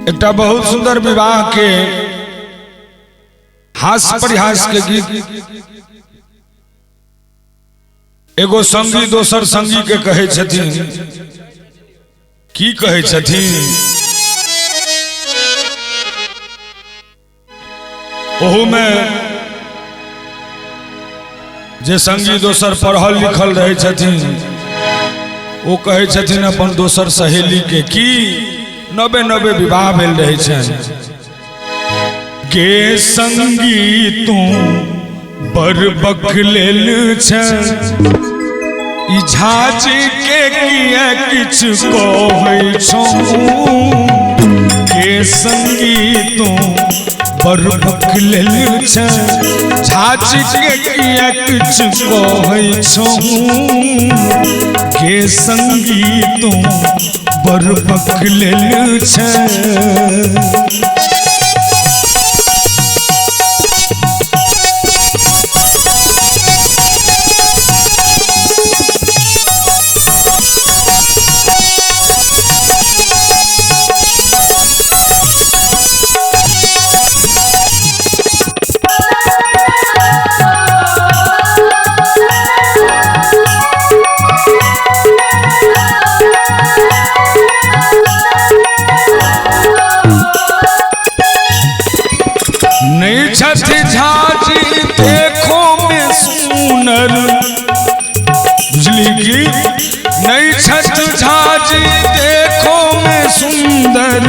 एक बहुत सुंदर विवाह के हास्य परिहास के गीत एगो संगी दोसर संगी के कहे छथिन की कहे छथिन ओहू में जे संगी दोसर पढ़ल लिखल रहे छथिन वो कहे छथिन अपन दोसर सहेली के की नबे विवाह भेल रहे छन के संगी तू बर बकलेल छ ई झाजी के किया किछ कहै छौ के संगी तू बर बकलेल छ झाजी के किया किछ कहै छौ के संगी तू बर बकलेल छ झाजी देखो में सुनर बुझली की नहीं छत झाजी देखो में सुंदर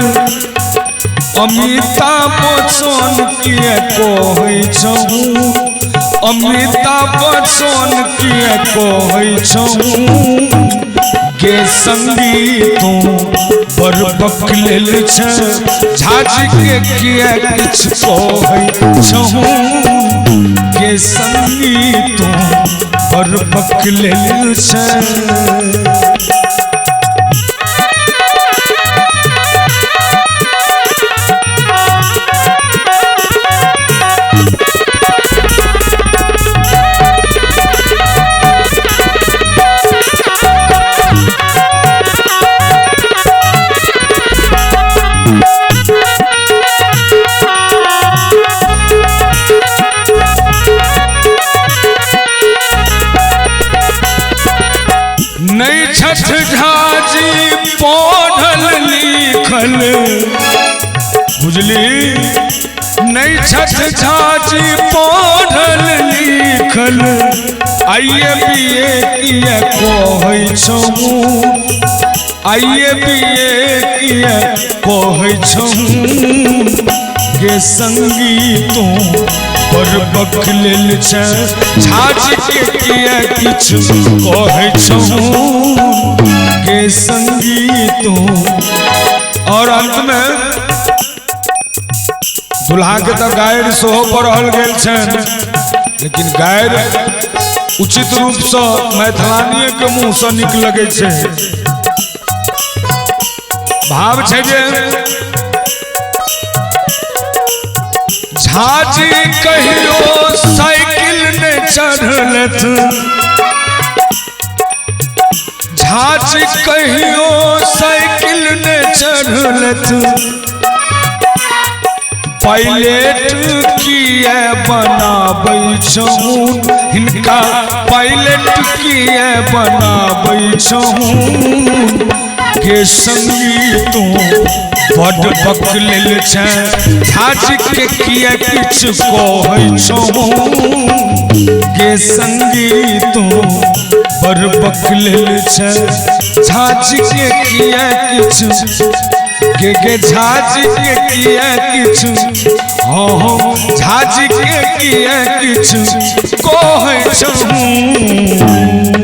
अमिताभ बच्चन किए कहै छौ अमिताभ बच्चन किए कहै छौ के संगी तू बर बकलेल छ झाजी के किया किछ कहै छौ के संगी तू बर बकलेल छ नहीं छठ झाजी पढ़ल लिखल बुझली नहीं छठ झाजी पढ़ल लिखल आइए बीए किए कहै छौ आइए बीए किए कहै छौ के संगी तू बर बकलेल छ झाजी के किया किछ कहै छौ के संगी तू। और अंत में दुल्हा के तो गायर सोहो पढ़ल गेल छन लेकिन गायर उचित रूप से मैथिलानिये के मुँह से निक लगे छे भाव छे जे झाजी कहियो साइकिल ने चढ़लथ झाजी कहियो साइकिल ने चढ़लथ पायलट किए बनाबै छौ हिनका पायलट किए बनाबै छौ के संगी तू बड़ बकलेल छ झाजी के किया किछ कहै छौ के संगी तू बड़ बकलेल छ झाजी के किया किछ के झाजी के किया किछ हाँ झाजी के किया किछ कहै छौ।